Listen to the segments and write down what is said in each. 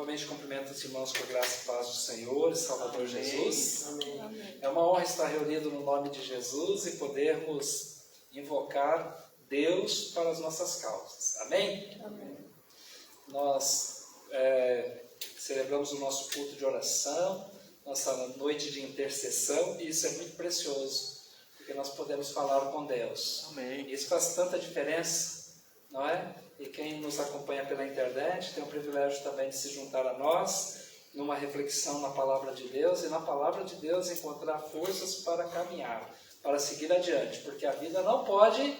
Novamente cumprimento os irmãos com a graça e paz do Senhor e Salvador Amém. Jesus. Amém. É uma honra estar reunido no nome de Jesus e podermos invocar Deus para as nossas causas. Amém? Amém. Nós celebramos o nosso culto de oração, nossa noite de intercessão, e isso é muito precioso, porque nós podemos falar com Deus. Amém. Isso faz tanta diferença, não é? E quem nos acompanha pela internet tem o privilégio também de se juntar a nós numa reflexão na Palavra de Deus e na Palavra de Deus encontrar forças para caminhar, para seguir adiante, porque a vida não pode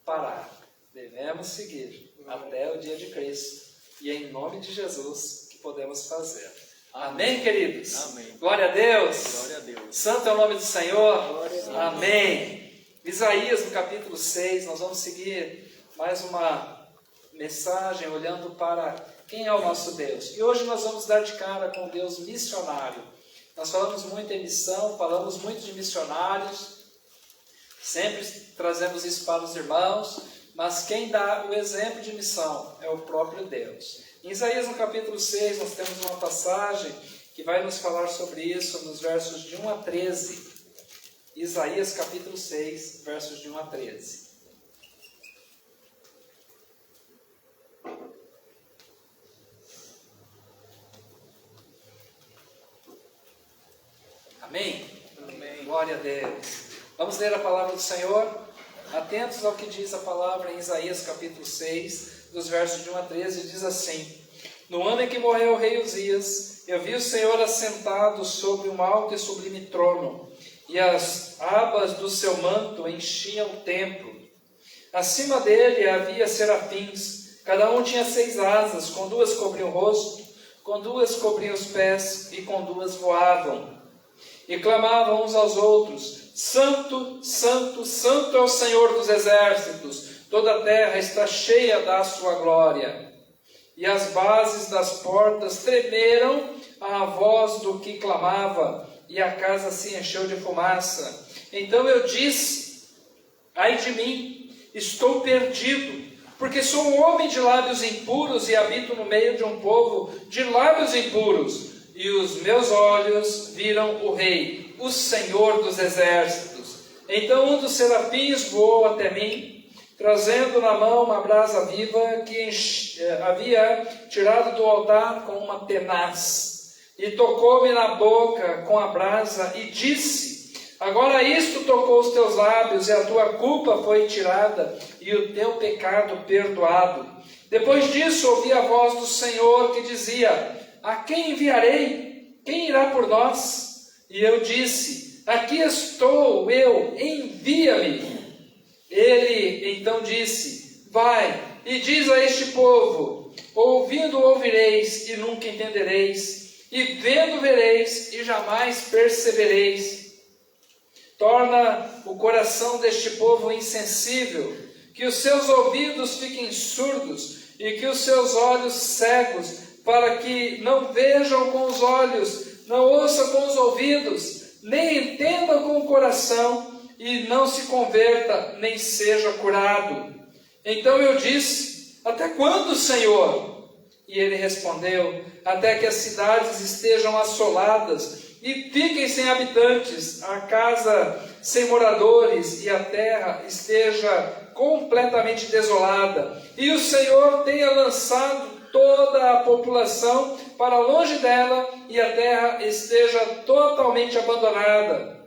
parar, devemos seguir até o dia de Cristo, e é em nome de Jesus que podemos fazer. Amém, queridos? Amém. Glória a Deus. Glória a Deus. Santo é o nome do Senhor. Glória a Deus. Amém. Isaías, no capítulo 6, nós vamos seguir mais uma mensagem olhando para quem é o nosso Deus. E hoje nós vamos dar de cara com o Deus missionário. Nós falamos muito em missão, falamos muito de missionários, sempre trazemos isso para os irmãos, mas quem dá o exemplo de missão é o próprio Deus. Em Isaías, no capítulo 6, nós temos uma passagem que vai nos falar sobre isso nos versos de 1 a 13. Isaías, capítulo 6, versos de 1 a 13. Amém? Amém. Glória a Deus. Vamos ler a palavra do Senhor? Atentos ao que diz a palavra em Isaías capítulo 6, dos versos de 1 a 13, diz assim: No ano em que morreu o rei Uzias, eu vi o Senhor assentado sobre um alto e sublime trono, e as abas do seu manto enchiam o templo. Acima dele havia serafins, cada um tinha 6 asas, com 2 cobriam o rosto, com 2 cobriam os pés, e com 2 voavam. E clamavam uns aos outros: Santo, Santo, Santo é o Senhor dos exércitos, toda a terra está cheia da sua glória. E as bases das portas tremeram à voz do que clamava, e a casa se encheu de fumaça. Então eu disse: Ai de mim, estou perdido, porque sou um homem de lábios impuros e habito no meio de um povo de lábios impuros. E os meus olhos viram o Rei, o Senhor dos exércitos. Então um dos serafins voou até mim, trazendo na mão uma brasa viva que havia tirado do altar com uma tenaz. E tocou-me na boca com a brasa e disse: Agora isto tocou os teus lábios, e a tua culpa foi tirada, e o teu pecado perdoado. Depois disso ouvi a voz do Senhor que dizia: A quem enviarei? Quem irá por nós? E eu disse: Aqui estou eu, envia-me. Ele então disse: Vai e diz a este povo: Ouvindo ouvireis e nunca entendereis, e vendo vereis e jamais percebereis. Torna o coração deste povo insensível, que os seus ouvidos fiquem surdos e que os seus olhos cegos, para que não vejam com os olhos, não ouçam com os ouvidos, nem entendam com o coração, e não se converta, nem seja curado. Então eu disse: Até quando, Senhor? E ele respondeu: Até que as cidades estejam assoladas, e fiquem sem habitantes, a casa sem moradores, e a terra esteja completamente desolada, e o Senhor tenha lançado toda a população para longe dela, e a terra esteja totalmente abandonada.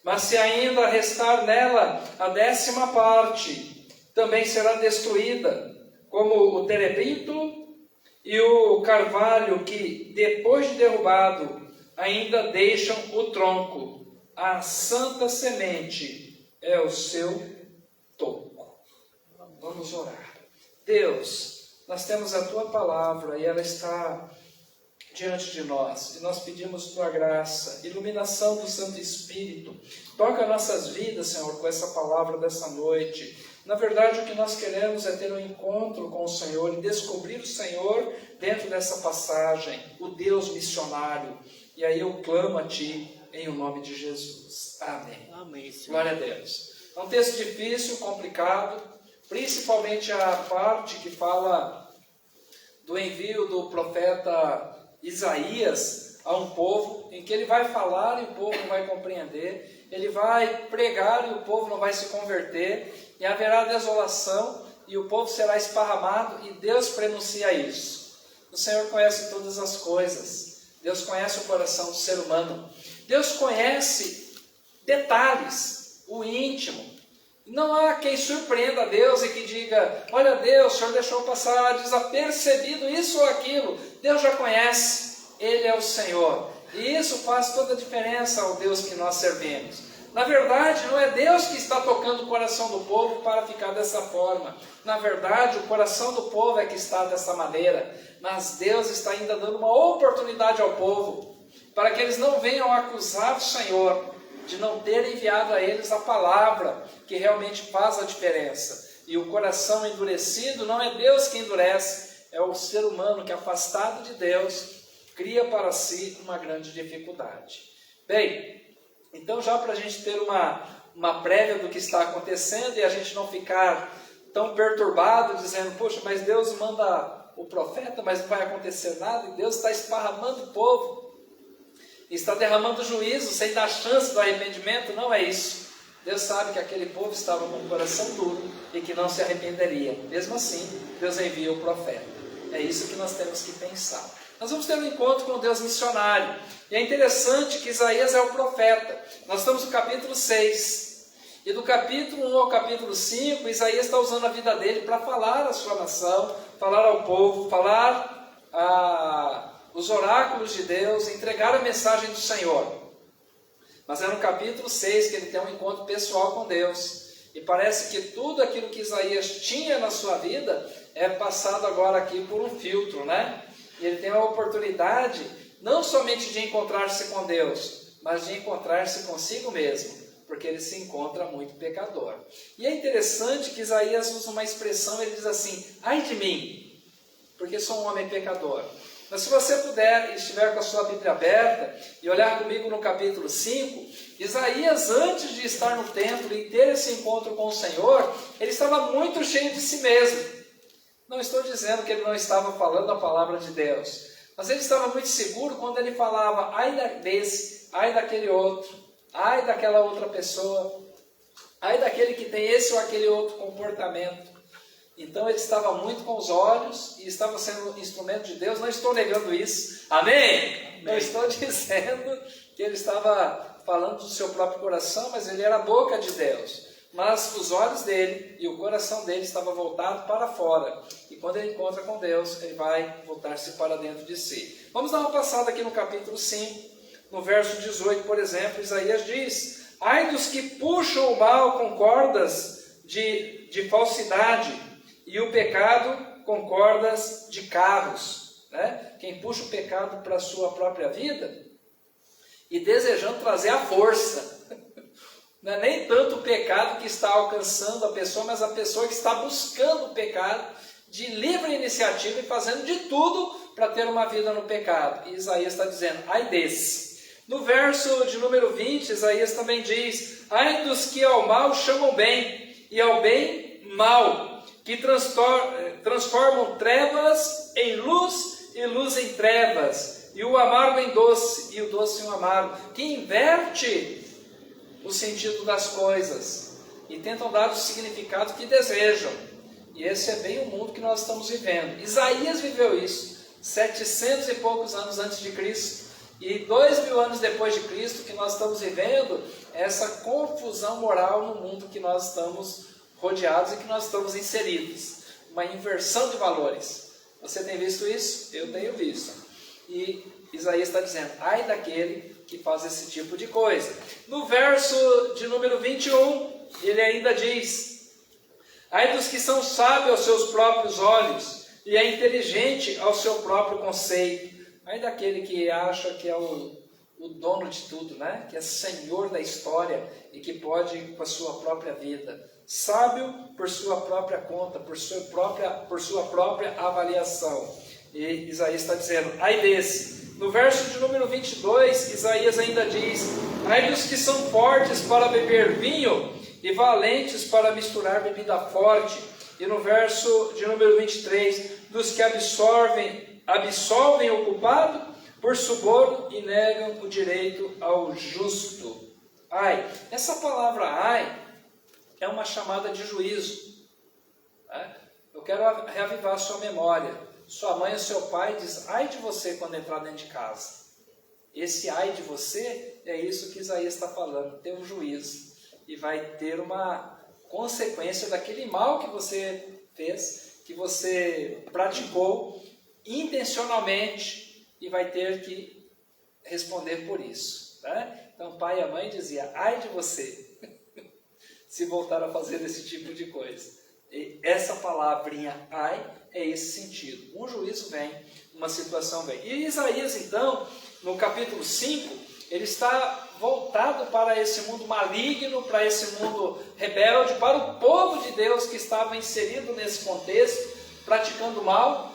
Mas se ainda restar nela a 10ª parte, também será destruída, como o terebinto e o carvalho que, depois de derrubado, ainda deixam o tronco. A santa semente é o seu toco. Vamos orar. Deus, nós temos a Tua palavra e ela está diante de nós, e nós pedimos Tua graça, iluminação do Santo Espírito. Toca nossas vidas, Senhor, com essa palavra dessa noite. Na verdade, o que nós queremos é ter um encontro com o Senhor e descobrir o Senhor dentro dessa passagem, o Deus missionário. E aí eu clamo a Ti em o nome de Jesus. Amém. Amém, Senhor. Glória a Deus. É um texto difícil, complicado, principalmente a parte que fala do envio do profeta Isaías a um povo, em que ele vai falar e o povo não vai compreender, ele vai pregar e o povo não vai se converter, e haverá desolação, e o povo será esparramado, e Deus prenuncia isso. O Senhor conhece todas as coisas, Deus conhece o coração do ser humano, Deus conhece detalhes, o íntimo. Não há quem surpreenda a Deus e que diga, olha Deus, o Senhor deixou passar desapercebido isso ou aquilo. Deus já conhece, Ele é o Senhor. E isso faz toda a diferença ao Deus que nós servimos. Na verdade, não é Deus que está tocando o coração do povo para ficar dessa forma. Na verdade, o coração do povo é que está dessa maneira. Mas Deus está ainda dando uma oportunidade ao povo, para que eles não venham acusar o Senhor de não ter enviado a eles a palavra que realmente faz a diferença. E o coração endurecido não é Deus que endurece, é o ser humano que, afastado de Deus, cria para si uma grande dificuldade. Bem, então já para a gente ter uma prévia do que está acontecendo e a gente não ficar tão perturbado, dizendo, poxa, mas Deus manda o profeta, mas não vai acontecer nada, e Deus está esparramando o povo, está derramando juízo sem dar chance do arrependimento. Não é isso. Deus sabe que aquele povo estava com o coração duro e que não se arrependeria. Mesmo assim, Deus envia o profeta. É isso que nós temos que pensar. Nós vamos ter um encontro com o Deus missionário. E é interessante que Isaías é o profeta. Nós estamos no capítulo 6. E do capítulo 1 ao capítulo 5, Isaías está usando a vida dele para falar à sua nação, falar ao povo, falar os oráculos de Deus, entregar a mensagem do Senhor. Mas é no capítulo 6 que ele tem um encontro pessoal com Deus. E parece que tudo aquilo que Isaías tinha na sua vida é passado agora aqui por um filtro, né? E ele tem a oportunidade não somente de encontrar-se com Deus, mas de encontrar-se consigo mesmo, porque ele se encontra muito pecador. E é interessante que Isaías usa uma expressão, ele diz assim, ai de mim, porque sou um homem pecador. Mas se você puder, e estiver com a sua Bíblia aberta, e olhar comigo no capítulo 5, Isaías, antes de estar no templo e ter esse encontro com o Senhor, ele estava muito cheio de si mesmo. Não estou dizendo que ele não estava falando a palavra de Deus, mas ele estava muito seguro quando ele falava, ai desse, ai daquele outro, ai daquela outra pessoa, ai daquele que tem esse ou aquele outro comportamento. Então ele estava muito com os olhos e estava sendo instrumento de Deus. Não estou negando isso, amém? Não estou dizendo que ele estava falando do seu próprio coração, mas ele era a boca de Deus. Mas os olhos dele e o coração dele estavam voltados para fora. E quando ele encontra com Deus, ele vai voltar-se para dentro de si. Vamos dar uma passada aqui no capítulo 5, no verso 18, por exemplo, Isaías diz, ai dos que puxam o mal com cordas de falsidade, e o pecado com cordas de carros, né? Quem puxa o pecado para a sua própria vida e desejando trazer a força. Não é nem tanto o pecado que está alcançando a pessoa, mas a pessoa que está buscando o pecado de livre iniciativa e fazendo de tudo para ter uma vida no pecado. E Isaías está dizendo, ai desse. No verso de número 20, Isaías também diz, ai dos que ao mal chamam bem, e ao bem mal, que transformam trevas em luz e luz em trevas, e o amargo em doce, e o doce em amargo, que inverte o sentido das coisas, e tentam dar o significado que desejam. E esse é bem o mundo que nós estamos vivendo. Isaías viveu isso, 700 e poucos anos antes de Cristo, e 2000 anos depois de Cristo, que nós estamos vivendo essa confusão moral no mundo que nós estamos rodeados e que nós estamos inseridos. Uma inversão de valores. Você tem visto isso? Eu tenho visto. E Isaías está dizendo, ai daquele que faz esse tipo de coisa. No verso de número 21, ele ainda diz, ai dos que são sábios aos seus próprios olhos e é inteligente ao seu próprio conceito. Ai daquele que acha que é o dono de tudo, né? Que é senhor da história e que pode ir com a sua própria vida. Sábio por sua própria conta, por sua própria avaliação. E Isaías está dizendo, ai desse. No verso de número 22, Isaías ainda diz, ai dos que são fortes para beber vinho e valentes para misturar bebida forte. E no verso de número 23, dos que absolvem o culpado por suborno e negam o direito ao justo. Ai, essa palavra ai é uma chamada de juízo. Eu quero reavivar a sua memória. Sua mãe ou seu pai diz ai de você quando entrar dentro de casa. Esse ai de você é isso que Isaías está falando, tem um juízo. E vai ter uma consequência daquele mal que você fez, que você praticou intencionalmente e vai ter que responder por isso. Né? Então o pai e a mãe diziam, ai de você, se voltar a fazer esse tipo de coisa. E essa palavrinha ai é esse sentido. Um juízo vem, uma situação vem. E Isaías então, no capítulo 5, ele está voltado para esse mundo maligno, para esse mundo rebelde, para o povo de Deus que estava inserido nesse contexto, praticando mal,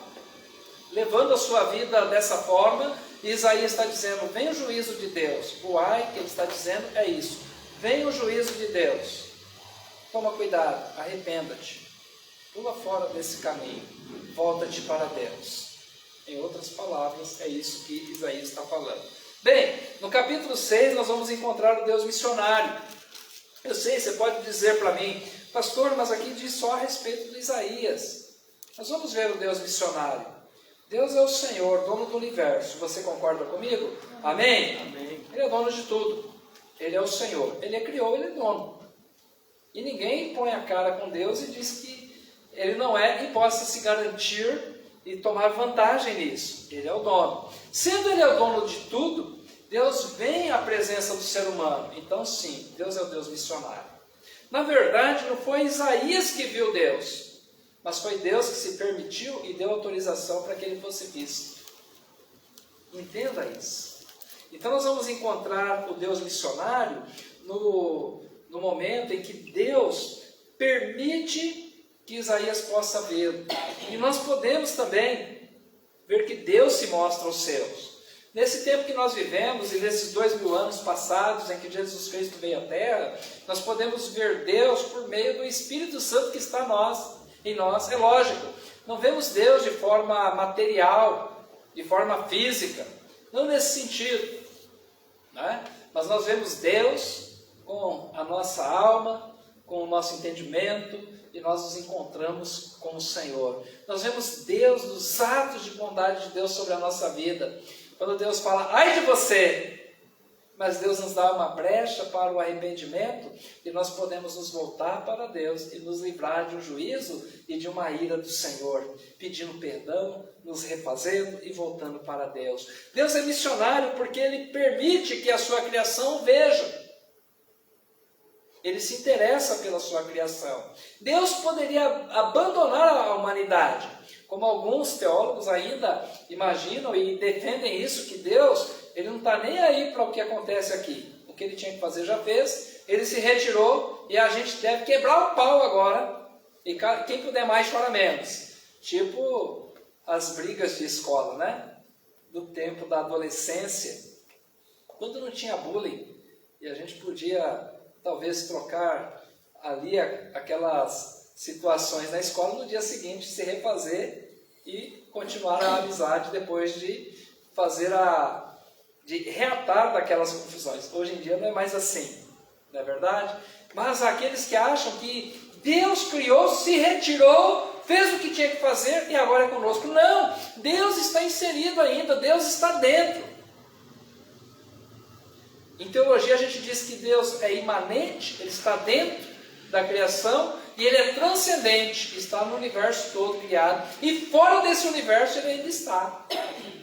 levando a sua vida dessa forma. E Isaías está dizendo, vem o juízo de Deus. O ai que ele está dizendo é isso. Vem o juízo de Deus. Toma cuidado, arrependa-te. Pula fora desse caminho. Volta-te para Deus. Em outras palavras, é isso que Isaías está falando. Bem, no capítulo 6 nós vamos encontrar o Deus missionário. Eu sei, você pode dizer para mim, pastor, mas aqui diz só a respeito de Isaías. Nós vamos ver o Deus missionário. Deus é o Senhor, dono do universo. Você concorda comigo? Amém? Amém. Ele é dono de tudo. Ele é o Senhor. Ele criou, ele é dono. E ninguém põe a cara com Deus e diz que ele não é e possa se garantir e tomar vantagem nisso. Ele é o dono. Sendo ele o dono de tudo, Deus vem à presença do ser humano. Então sim, Deus é o Deus missionário. Na verdade, não foi Isaías que viu Deus, mas foi Deus que se permitiu e deu autorização para que ele fosse visto. Entenda isso. Então nós vamos encontrar o Deus missionário no momento em que Deus permite que Isaías possa vê-lo. E nós podemos também ver que Deus se mostra aos seus. Nesse tempo que nós vivemos e nesses 2000 anos passados em que Jesus Cristo veio à Terra, nós podemos ver Deus por meio do Espírito Santo que está em nós. É lógico, não vemos Deus de forma material, de forma física, não nesse sentido, né? Mas nós vemos Deus com a nossa alma, com o nosso entendimento, e nós nos encontramos com o Senhor. Nós vemos Deus nos atos de bondade de Deus sobre a nossa vida. Quando Deus fala, ai de você, mas Deus nos dá uma brecha para o arrependimento e nós podemos nos voltar para Deus e nos livrar de um juízo e de uma ira do Senhor, pedindo perdão, nos refazendo e voltando para Deus. Deus é missionário porque Ele permite que a sua criação veja. Ele se interessa pela sua criação. Deus poderia abandonar a humanidade, como alguns teólogos ainda imaginam e defendem isso, que Deus ele não está nem aí para o que acontece aqui. O que ele tinha que fazer já fez, ele se retirou e a gente deve quebrar o pau agora, e quem puder mais chora menos. Tipo as brigas de escola, né? Do tempo da adolescência, quando não tinha bullying e a gente podia talvez trocar ali aquelas situações na escola, no dia seguinte se refazer e continuar a amizade depois de de reatar daquelas confusões. Hoje em dia não é mais assim, não é verdade? Mas aqueles que acham que Deus criou, se retirou, fez o que tinha que fazer e agora é conosco. Não, Deus está inserido ainda, Deus está dentro. Em teologia a gente diz que Deus é imanente, Ele está dentro da criação e Ele é transcendente, está no universo todo criado e fora desse universo Ele ainda está,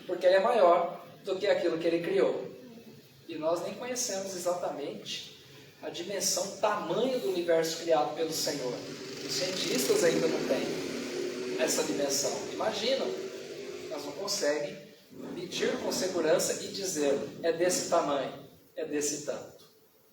porque Ele é maior do que aquilo que Ele criou. E nós nem conhecemos exatamente a dimensão, o tamanho do universo criado pelo Senhor. Os cientistas ainda não têm essa dimensão. Imaginam, mas não conseguem medir com segurança e dizer, é desse tamanho. É desse tanto.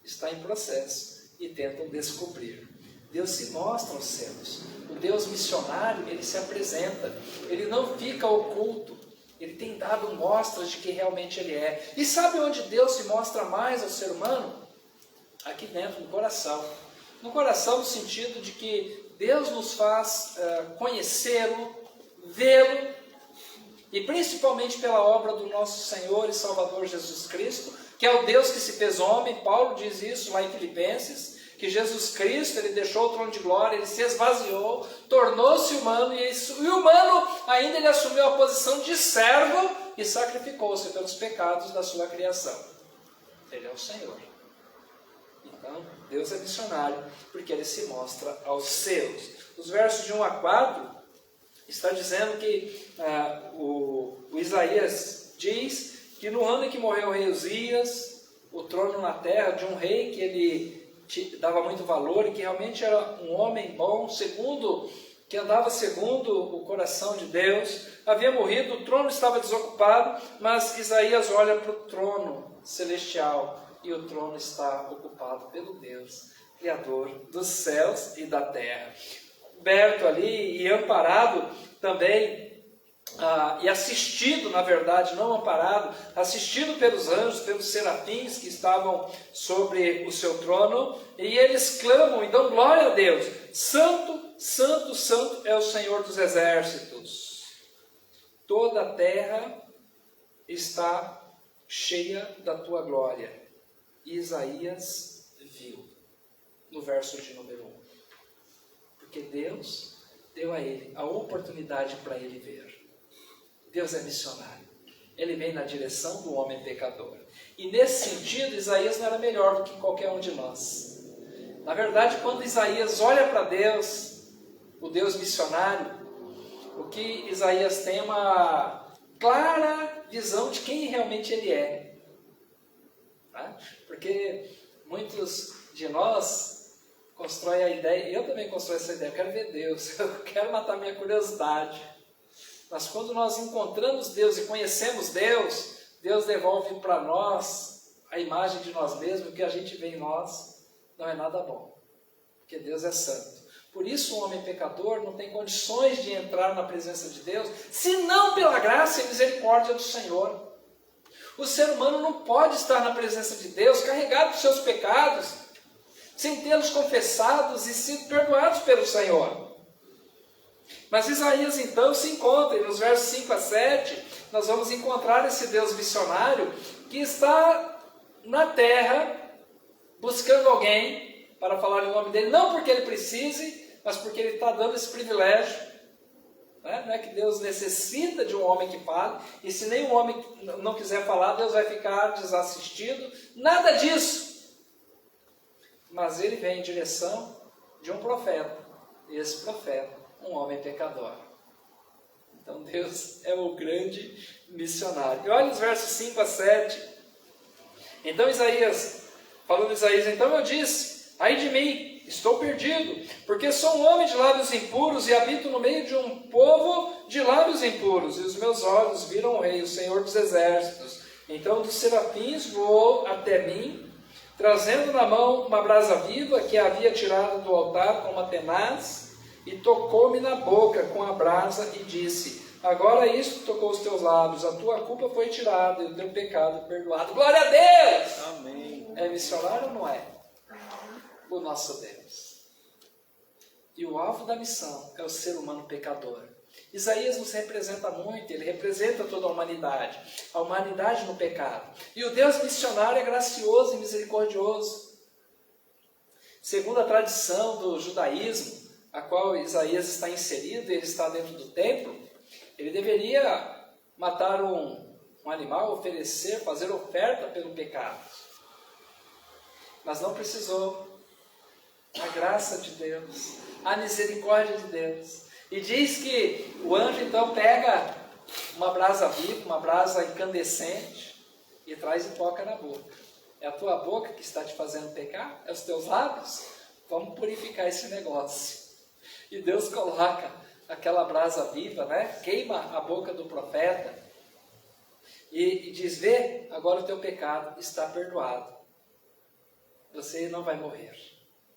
Está em processo e tentam descobrir. Deus se mostra aos seus. O Deus missionário, ele se apresenta. Ele não fica oculto. Ele tem dado mostras de que realmente ele é. E sabe onde Deus se mostra mais ao ser humano? Aqui dentro, no coração. No coração no sentido de que Deus nos faz conhecê-lo, vê-lo, e principalmente pela obra do nosso Senhor e Salvador Jesus Cristo, que é o Deus que se fez homem. Paulo diz isso lá em Filipenses, que Jesus Cristo, ele deixou o trono de glória, ele se esvaziou, tornou-se humano, e o humano ainda ele assumiu a posição de servo e sacrificou-se pelos pecados da sua criação. Ele é o Senhor. Então, Deus é missionário, porque ele se mostra aos seus. Os versos de 1 a 4, está dizendo que o Isaías diz que no ano em que morreu o rei Uzias, o trono na terra de um rei que ele dava muito valor e que realmente era um homem bom, que andava segundo o coração de Deus, havia morrido, o trono estava desocupado, mas Isaías olha para o trono celestial e o trono está ocupado pelo Deus, Criador dos céus e da terra. Coberto ali e amparado também, e assistido, na verdade, não amparado, assistido pelos anjos, pelos serafins que estavam sobre o seu trono, e eles clamam e dão glória a Deus: Santo, Santo, Santo é o Senhor dos exércitos. Toda a terra está cheia da tua glória. Isaías viu, no verso de número 1. Porque Deus deu a ele a oportunidade para ele ver. Deus é missionário. Ele vem na direção do homem pecador. E nesse sentido, Isaías não era melhor do que qualquer um de nós. Na verdade, quando Isaías olha para Deus, o Deus missionário, o que Isaías tem é uma clara visão de quem realmente ele é. Tá? Porque muitos de nós constroem a ideia, e eu também construo essa ideia, eu quero ver Deus, eu quero matar minha curiosidade. Mas quando nós encontramos Deus e conhecemos Deus, Deus devolve para nós a imagem de nós mesmos, o que a gente vê em nós não é nada bom, porque Deus é santo. Por isso o homem pecador não tem condições de entrar na presença de Deus, senão pela graça e misericórdia do Senhor. O ser humano não pode estar na presença de Deus carregado dos seus pecados, sem tê-los confessados e sido perdoados pelo Senhor. Mas Isaías então se encontra, e nos versos 5 a 7, nós vamos encontrar esse Deus missionário que está na terra buscando alguém para falar em nome dele, não porque ele precise, mas porque ele está dando esse privilégio. Não é que Deus necessita de um homem que fale, e se nenhum homem não quiser falar, Deus vai ficar desassistido, nada disso. Mas ele vem em direção de um profeta, e esse profeta, um homem pecador. Então Deus é o grande missionário. E olha os versos 5 a 7. Então Isaías, falando Isaías, então eu disse: ai de mim, estou perdido, porque sou um homem de lábios impuros e habito no meio de um povo de lábios impuros, e os meus olhos viram o Rei, o Senhor dos exércitos. Então dos serafins voou até mim, trazendo na mão uma brasa viva que havia tirado do altar com uma tenaz, e tocou-me na boca com a brasa e disse: agora isto tocou os teus lábios, a tua culpa foi tirada e o teu pecado perdoado. Glória a Deus! Amém. É missionário ou não é? O nosso Deus. E o alvo da missão é o ser humano pecador. Isaías nos representa muito, ele representa toda a humanidade no pecado. E o Deus missionário é gracioso e misericordioso. Segundo a tradição do judaísmo, a qual Isaías está inserido, ele está dentro do templo, ele deveria matar um animal, oferecer, fazer oferta pelo pecado. Mas não precisou. A graça de Deus, a misericórdia de Deus. E diz que o anjo então pega uma brasa viva, uma brasa incandescente, e traz e toca na boca. É a tua boca que está te fazendo pecar? É os teus lábios? Vamos purificar esse negócio. E Deus coloca aquela brasa viva, queima a boca do profeta, e diz: vê, agora o teu pecado está perdoado. Você não vai morrer.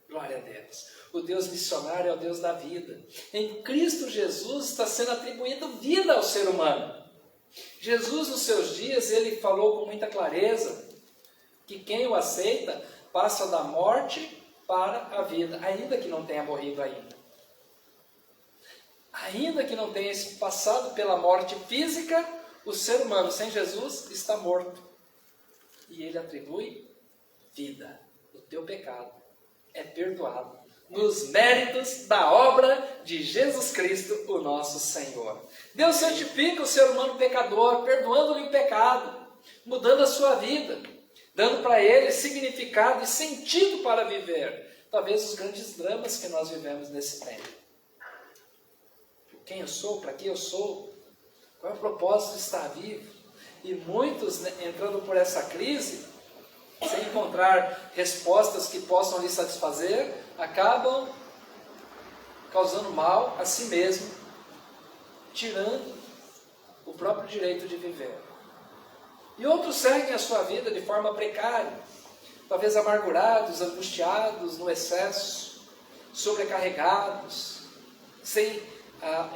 Glória a Deus. O Deus missionário é o Deus da vida. Em Cristo Jesus está sendo atribuído vida ao ser humano. Jesus, nos seus dias, ele falou com muita clareza que quem o aceita passa da morte para a vida, ainda que não tenha morrido ainda. ainda que não tenha passado pela morte física, o ser humano sem Jesus está morto. E ele atribui vida. O teu pecado é perdoado nos méritos da obra de Jesus Cristo, o nosso Senhor. Deus santifica o ser humano pecador, perdoando-lhe o pecado, mudando a sua vida, dando para ele significado e sentido para viver. Talvez os grandes dramas que nós vivemos nesse tempo. Quem eu sou? Para que eu sou? Qual é o propósito de estar vivo? E muitos, entrando por essa crise, sem encontrar respostas que possam lhe satisfazer, acabam causando mal a si mesmo, tirando o próprio direito de viver. E outros seguem a sua vida de forma precária, talvez amargurados, angustiados no excesso, sobrecarregados, sem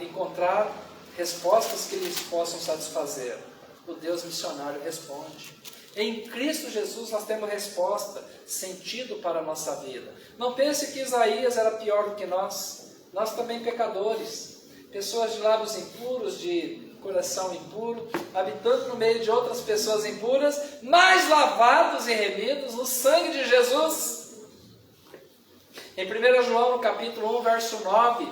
encontrar respostas que lhes possam satisfazer. O Deus missionário responde. Em Cristo Jesus nós temos resposta, sentido para a nossa vida. Não pense que Isaías era pior do que nós. Nós também pecadores, pessoas de lábios impuros, de coração impuro, habitando no meio de outras pessoas impuras, mas lavados e remidos no sangue de Jesus. Em 1 João, no capítulo 1, verso 9,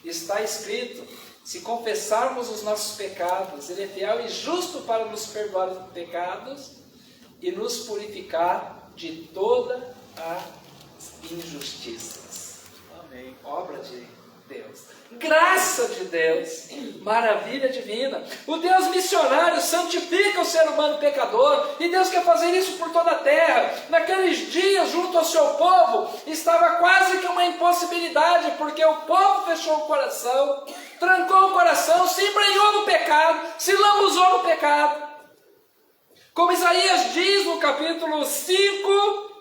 está escrito: se confessarmos os nossos pecados, Ele é fiel e justo para nos perdoar os pecados e nos purificar de toda as injustiças. Amém. Obra de Deus, graça de Deus, maravilha divina. O Deus missionário santifica o ser humano pecador, e Deus quer fazer isso por toda a terra. Naqueles dias, junto ao seu povo, estava quase que uma impossibilidade, porque o povo fechou o coração, trancou o coração, se embrenhou no pecado, se lambuzou no pecado. Como Isaías diz no capítulo 5,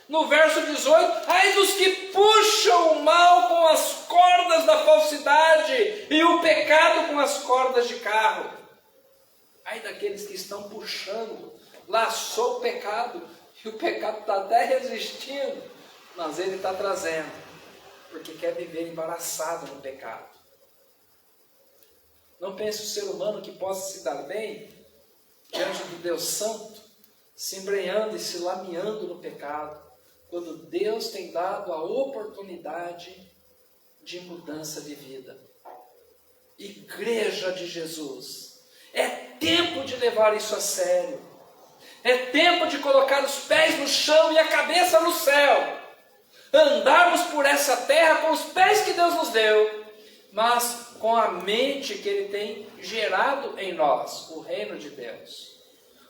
no verso 18: ai dos que puxam o mal com as cordas da falsidade e o pecado com as cordas de carro. Ai daqueles que estão puxando, laçou o pecado, e o pecado está até resistindo, mas ele está trazendo, porque quer viver embaraçado no pecado. Não pense o ser humano que possa se dar bem diante do Deus Santo, se embrenhando e se lameando no pecado, quando Deus tem dado a oportunidade de mudança de vida. Igreja de Jesus, é tempo de levar isso a sério. É tempo de colocar os pés no chão e a cabeça no céu. Andarmos por essa terra com os pés que Deus nos deu, mas com a mente que Ele tem gerado em nós, o reino de Deus.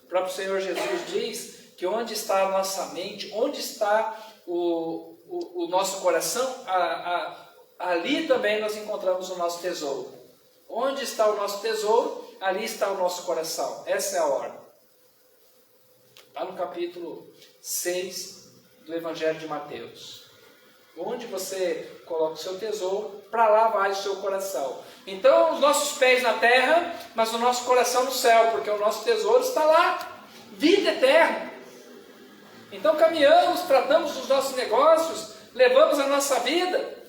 O próprio Senhor Jesus diz que onde está a nossa mente, onde está o nosso coração, ali também nós encontramos o nosso tesouro. Onde está o nosso tesouro, ali está o nosso coração. Essa é a ordem. Lá no capítulo 6 do Evangelho de Mateus. Onde você coloca o seu tesouro, para lá vai o seu coração. Então, os nossos pés na terra, mas o nosso coração no céu, porque o nosso tesouro está lá. Vida eterna. Então, caminhamos, tratamos dos nossos negócios, levamos a nossa vida,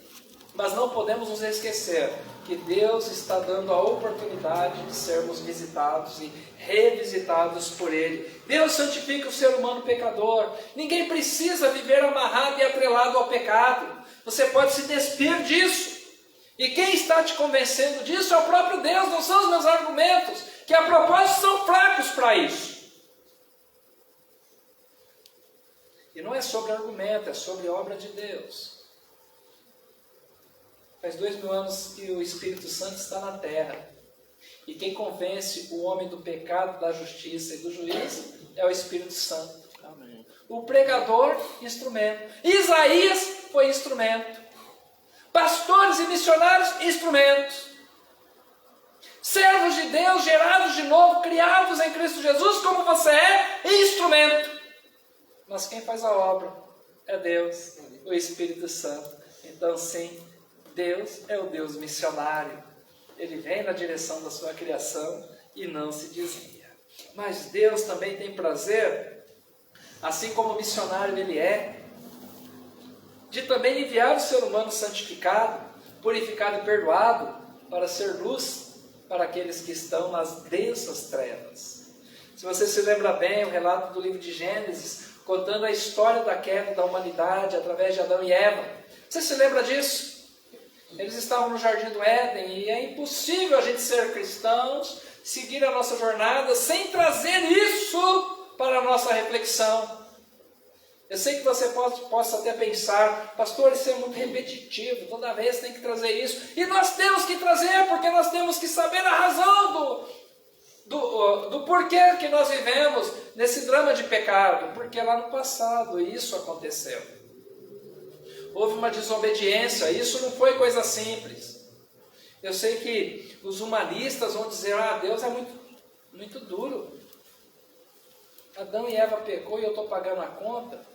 mas não podemos nos esquecer que Deus está dando a oportunidade de sermos visitados e revisitados por Ele. Deus santifica o ser humano pecador. Ninguém precisa viver amarrado e atrelado ao pecado. Você pode se despir disso. E quem está te convencendo disso é o próprio Deus, não são os meus argumentos, que a propósito são fracos para isso. E não é sobre argumento, é sobre obra de Deus. Faz 2000 anos que o Espírito Santo está na terra. E quem convence o homem do pecado, da justiça e do juízo é o Espírito Santo. Amém. O pregador, instrumento. Isaías foi instrumento. Pastores e missionários, instrumentos. Servos de Deus, gerados de novo, criados em Cristo Jesus, como você é, instrumento. Mas quem faz a obra é Deus, o Espírito Santo. Então sim, Deus é o Deus missionário. Ele vem na direção da sua criação e não se desvia. Mas Deus também tem prazer, assim como missionário Ele é, de também enviar o ser humano santificado, purificado e perdoado para ser luz para aqueles que estão nas densas trevas. Se você se lembra bem, o relato do livro de Gênesis, contando a história da queda da humanidade através de Adão e Eva. Você se lembra disso? Eles estavam no Jardim do Éden e é impossível a gente ser cristãos, seguir a nossa jornada sem trazer isso para a nossa reflexão. Eu sei que você possa até pensar, pastor, isso é muito repetitivo, toda vez tem que trazer isso. E nós temos que trazer, porque nós temos que saber a razão do porquê que nós vivemos nesse drama de pecado. Porque lá no passado isso aconteceu. Houve uma desobediência, isso não foi coisa simples. Eu sei que os humanistas vão dizer, Deus é muito duro. Adão e Eva pecou e eu estou pagando a conta.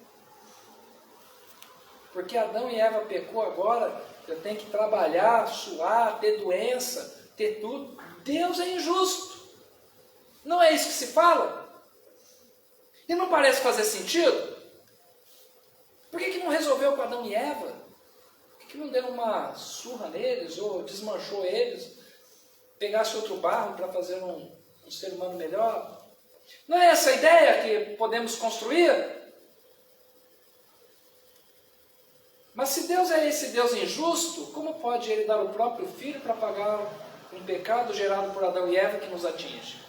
Porque Adão e Eva pecou agora, eu tenho que trabalhar, suar, ter doença, ter tudo. Deus é injusto. Não é isso que se fala? E não parece fazer sentido? Por que não resolveu com Adão e Eva? Por que não deu uma surra neles, ou desmanchou eles, pegasse outro barro para fazer um ser humano melhor? Não é essa a ideia que podemos construir? Mas se Deus é esse Deus injusto, como pode Ele dar o próprio Filho para pagar um pecado gerado por Adão e Eva que nos atinge?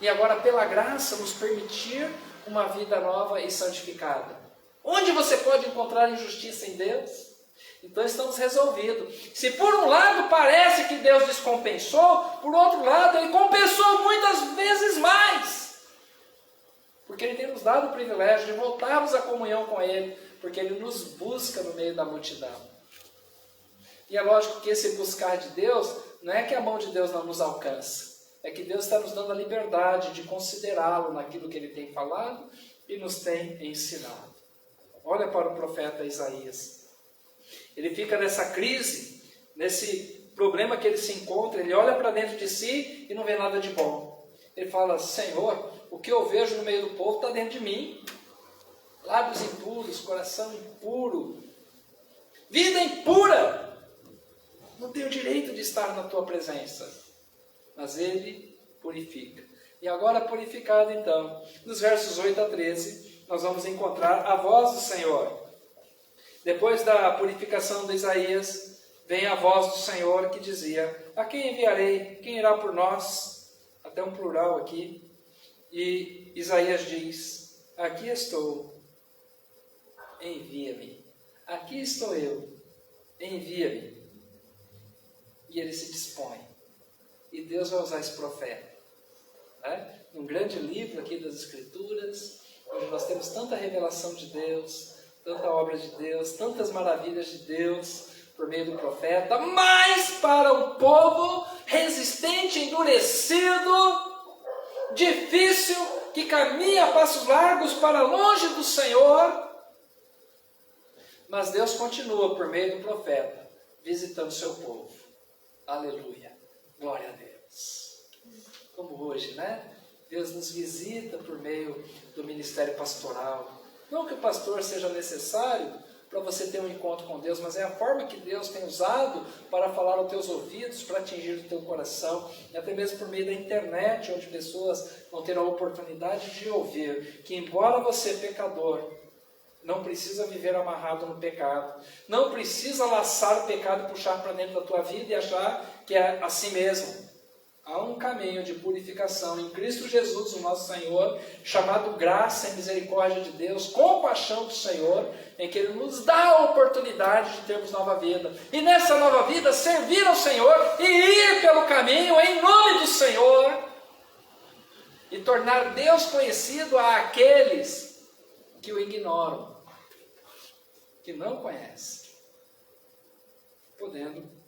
E agora, pela graça, nos permitir uma vida nova e santificada. Onde você pode encontrar injustiça em Deus? Então estamos resolvidos. Se por um lado parece que Deus descompensou, por outro lado Ele compensou muitas vezes mais. Porque Ele tem nos dado o privilégio de voltarmos à comunhão com Ele, porque Ele nos busca no meio da multidão. E é lógico que esse buscar de Deus, não é que a mão de Deus não nos alcança, é que Deus está nos dando a liberdade de considerá-lo naquilo que Ele tem falado e nos tem ensinado. Olha para o profeta Isaías. Ele fica nessa crise, nesse problema que ele se encontra, ele olha para dentro de si e não vê nada de bom. Ele fala, Senhor, o que eu vejo no meio do povo está dentro de mim. Lábios impuros, coração impuro, vida impura. Não tenho direito de estar na tua presença. Mas Ele purifica. E agora purificado então, nos versos 8 a 13, nós vamos encontrar a voz do Senhor. Depois da purificação de Isaías, vem a voz do Senhor que dizia, a quem enviarei? Quem irá por nós? Até um plural aqui. E Isaías diz, aqui estou, envia-me. Aqui estou eu, envia-me. E ele se dispõe. E Deus vai usar esse profeta. Um grande livro aqui das Escrituras, onde nós temos tanta revelação de Deus, tanta obra de Deus, tantas maravilhas de Deus por meio do profeta, mas para um povo resistente, endurecido, difícil, que caminha a passos largos para longe do Senhor. Mas Deus continua por meio do profeta, visitando o seu povo. Aleluia, glória a Deus. Como hoje, né? Deus nos visita por meio do ministério pastoral. Não que o pastor seja necessário para você ter um encontro com Deus, mas é a forma que Deus tem usado para falar aos teus ouvidos, para atingir o teu coração, e até mesmo por meio da internet, onde pessoas vão ter a oportunidade de ouvir que, embora você pecador, não precisa viver amarrado no pecado, não precisa laçar o pecado e puxar para dentro da tua vida e achar que é assim mesmo. Há um caminho de purificação em Cristo Jesus, o nosso Senhor, chamado graça e misericórdia de Deus, compaixão do Senhor, em que Ele nos dá a oportunidade de termos nova vida. E nessa nova vida, servir ao Senhor e ir pelo caminho em nome do Senhor e tornar Deus conhecido a aqueles que o ignoram, que não conhecem, podendo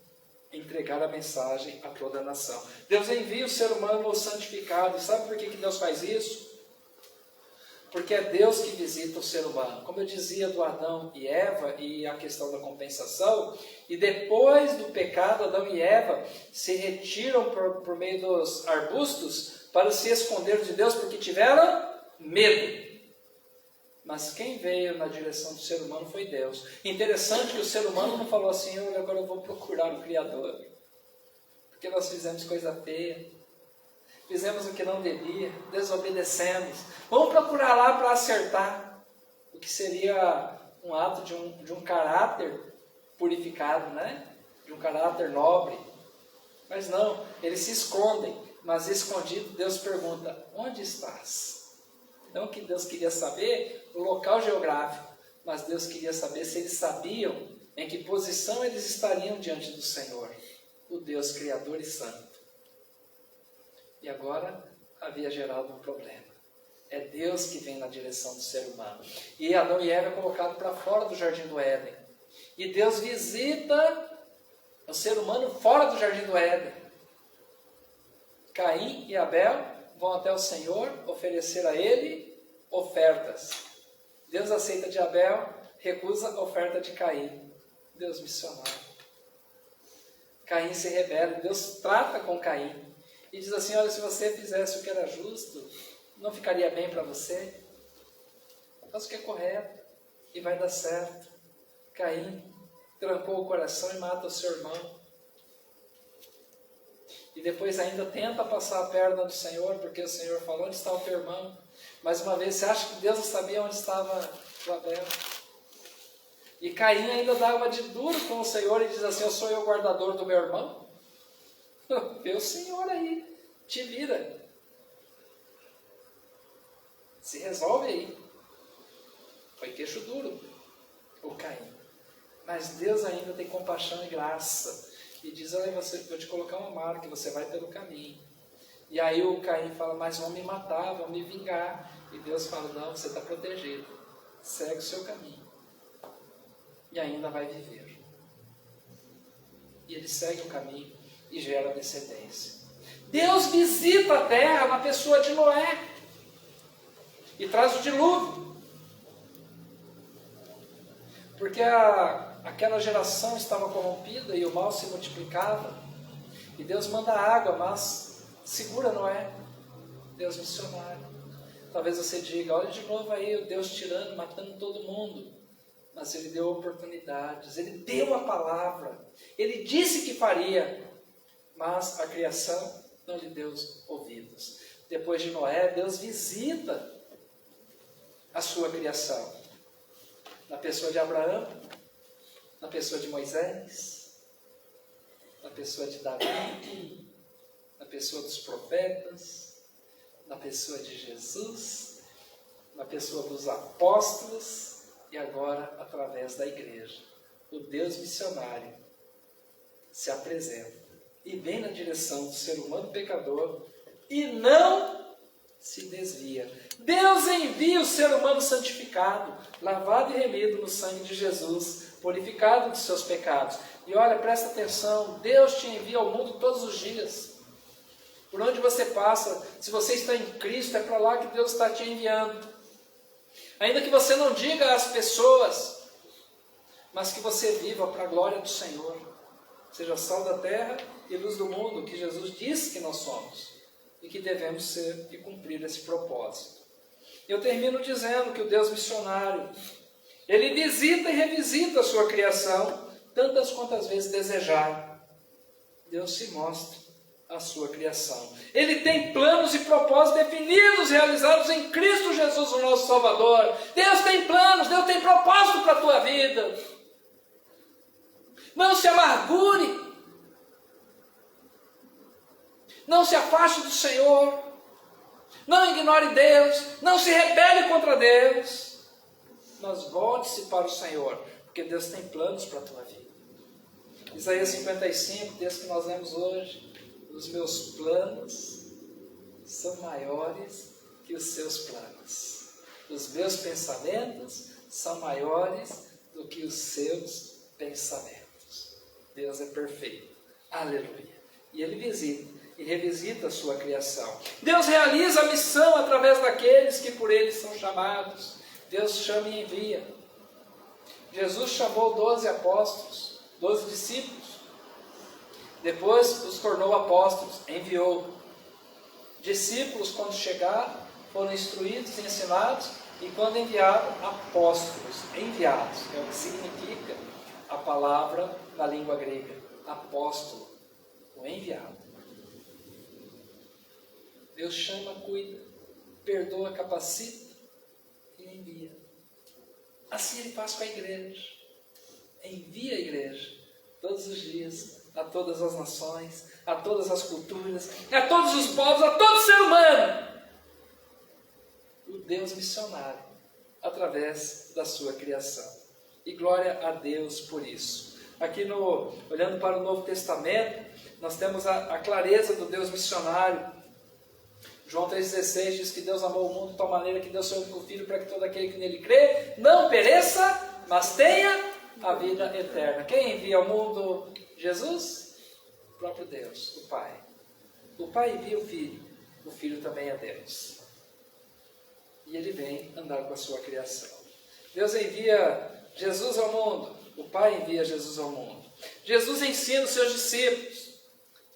entregar a mensagem a toda a nação. Deus envia o ser humano santificado. E sabe por que Deus faz isso? Porque é Deus que visita o ser humano. Como eu dizia do Adão e Eva e a questão da compensação, e depois do pecado, Adão e Eva se retiram por meio dos arbustos para se esconder de Deus porque tiveram medo. Mas quem veio na direção do ser humano foi Deus. Interessante que o ser humano não falou assim, agora eu vou procurar o Criador. nós fizemos coisa feia, fizemos o que não devia, desobedecemos. Vamos procurar lá para acertar, o que seria um ato de um caráter purificado, né? De um caráter nobre. Mas não, eles se escondem, mas escondido Deus pergunta, onde estás? Não que Deus queria saber o local geográfico, mas Deus queria saber se eles sabiam em que posição eles estariam diante do Senhor, o Deus Criador e Santo. E agora havia gerado um problema. É Deus que vem na direção do ser humano. E Adão e Eva é colocado para fora do jardim do Éden. E Deus visita o ser humano fora do jardim do Éden. Caim e Abel vão até o Senhor oferecer a ele ofertas. Deus aceita de Abel, recusa a oferta de Caim. Deus missionário. Caim se rebela, Deus trata com Caim e diz assim, olha, se você fizesse o que era justo, não ficaria bem para você? Faz o que é correto e vai dar certo. Caim trancou o coração e mata o seu irmão. E depois ainda tenta passar a perna do Senhor, porque o Senhor falou, onde está o teu irmão? Mais uma vez, você acha que Deus não sabia onde estava o Abel? E Caim ainda dá uma de duro com o Senhor e diz assim, eu sou o guardador do meu irmão? Vê o Senhor aí, te vira. Se resolve aí. Foi queixo duro o Caim. Mas Deus ainda tem compaixão e graça. E diz, olha, vou te colocar uma marca, você vai pelo caminho. E aí o Caim fala, mas vão me matar, vão me vingar. E Deus fala, não, você está protegido. Segue o seu caminho. E ainda vai viver. E ele segue o caminho e gera descendência. Deus visita a terra na pessoa de Noé. E traz o dilúvio. Porque aquela geração estava corrompida e o mal se multiplicava. E Deus manda água, mas segura Noé. Deus missionário. Talvez você diga, olha de novo aí o Deus tirando, matando todo mundo. Mas Ele deu oportunidades, Ele deu a palavra. Ele disse que faria, mas a criação não lhe deu ouvidos. Depois de Noé, Deus visita a sua criação. Na pessoa de Abraão, na pessoa de Moisés, na pessoa de Davi, na pessoa dos profetas, na pessoa de Jesus, na pessoa dos apóstolos e agora através da igreja. O Deus missionário se apresenta e vem na direção do ser humano pecador e não se desvia. Deus envia o ser humano santificado, lavado e remido no sangue de Jesus, purificado dos seus pecados. E olha, presta atenção, Deus te envia ao mundo todos os dias. Por onde você passa, se você está em Cristo, é para lá que Deus está te enviando. Ainda que você não diga às pessoas, mas que você viva para a glória do Senhor. Seja sal da terra e luz do mundo, que Jesus disse que nós somos. E que devemos ser e cumprir esse propósito. Eu termino dizendo que o Deus missionário, Ele visita e revisita a sua criação, tantas quantas vezes desejar. Deus se mostra a sua criação. Ele tem planos e propósitos definidos, realizados em Cristo Jesus, o nosso Salvador. Deus tem planos, Deus tem propósito para a tua vida. Não se amargure. Não se afaste do Senhor. Não ignore Deus. Não se rebele contra Deus. Mas volte-se para o Senhor, porque Deus tem planos para a tua vida. Isaías 55, texto que nós lemos hoje. Os meus planos são maiores que os seus planos. Os meus pensamentos são maiores do que os seus pensamentos. Deus é perfeito. Aleluia. E Ele visita e revisita a sua criação. Deus realiza a missão através daqueles que por Ele são chamados. Deus chama e envia. Jesus chamou 12 apóstolos, 12 discípulos. Depois os tornou apóstolos, enviou. Discípulos, quando chegaram, foram instruídos e ensinados, e quando enviados, apóstolos, enviados. É o que significa a palavra na língua grega, apóstolo, o enviado. Deus chama, cuida, perdoa, capacita e envia. Assim Ele faz com a igreja. Envia a igreja todos os dias, a todas as nações, a todas as culturas, a todos os povos, a todo ser humano. O Deus missionário, através da sua criação. E glória a Deus por isso. Aqui olhando para o Novo Testamento, nós temos a clareza do Deus missionário. João 3,16 diz que Deus amou o mundo de tal maneira que deu seu único Filho para que todo aquele que nele crê não pereça, mas tenha a vida eterna. Quem envia ao mundo? Jesus? O próprio Deus, o Pai. O Pai envia o Filho também é Deus. E Ele vem andar com a sua criação. Deus envia Jesus ao mundo, o Pai envia Jesus ao mundo. Jesus ensina os seus discípulos.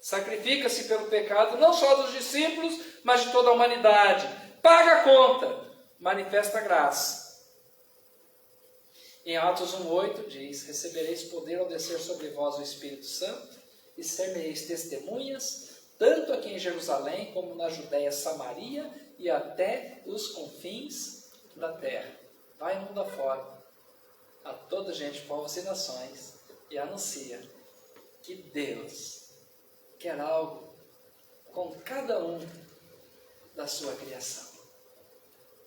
Sacrifica-se pelo pecado, não só dos discípulos, mas de toda a humanidade. Paga a conta, manifesta a graça. Em Atos 1,8 diz: recebereis poder ao descer sobre vós o Espírito Santo, e ser-me-eis testemunhas, tanto aqui em Jerusalém, como na Judéia, Samaria, e até os confins da terra. Vai mundo afora, a toda gente, povos e nações, e anuncia que Deus quer algo com cada um da sua criação.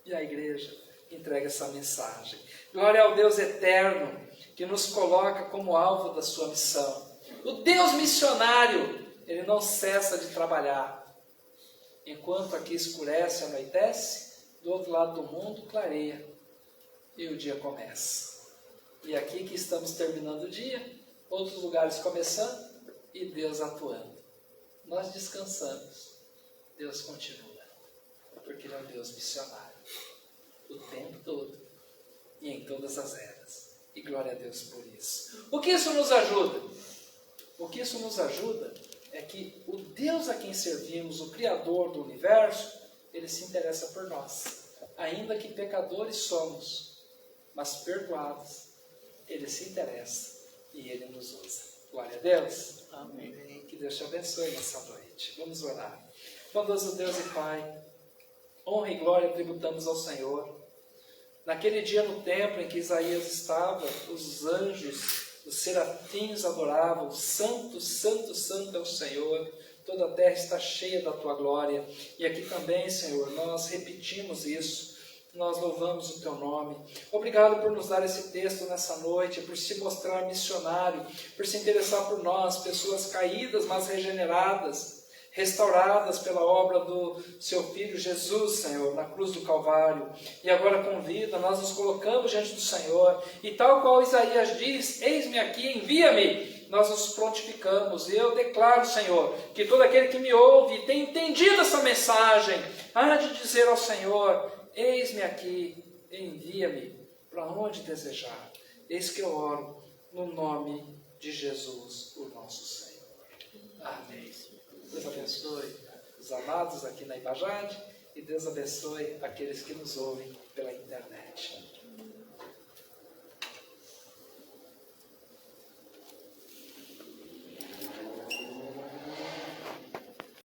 E a igreja entrega essa mensagem. Glória ao Deus eterno, que nos coloca como alvo da sua missão. O Deus missionário, Ele não cessa de trabalhar. Enquanto aqui escurece, anoitece, do outro lado do mundo clareia, e o dia começa. E aqui que estamos terminando o dia, outros lugares começando, e Deus atuando. Nós descansamos, Deus continua, porque Ele é um Deus missionário, o tempo todo, e em todas as eras. E glória a Deus por isso. O que isso nos ajuda? O que isso nos ajuda é que o Deus a quem servimos, o Criador do universo, Ele se interessa por nós. Ainda que pecadores somos, mas perdoados, Ele se interessa e Ele nos usa. Glória a Deus. Amém. Que Deus te abençoe nessa noite. Vamos orar. Bondoso Deus e Pai, honra e glória tributamos ao Senhor. Naquele dia no templo em que Isaías estava, os anjos, os serafins adoravam: Santo, Santo, Santo é o Senhor, toda a terra está cheia da Tua glória. E aqui também, Senhor, nós repetimos isso, nós louvamos o Teu nome. Obrigado por nos dar esse texto nessa noite, por se mostrar missionário, por se interessar por nós, pessoas caídas, mas regeneradas, restauradas pela obra do Seu Filho Jesus, Senhor, na cruz do Calvário. E agora convida, nós nos colocamos diante do Senhor, e tal qual Isaías diz: eis-me aqui, envia-me. Nós nos prontificamos, e eu declaro, Senhor, que todo aquele que me ouve e tem entendido essa mensagem, há de dizer ao Senhor: eis-me aqui, envia-me para onde desejar. Eis que eu oro no nome de Jesus, o nosso Senhor. Amém. Deus abençoe os amados aqui na Ibajade, e Deus abençoe aqueles que nos ouvem pela internet.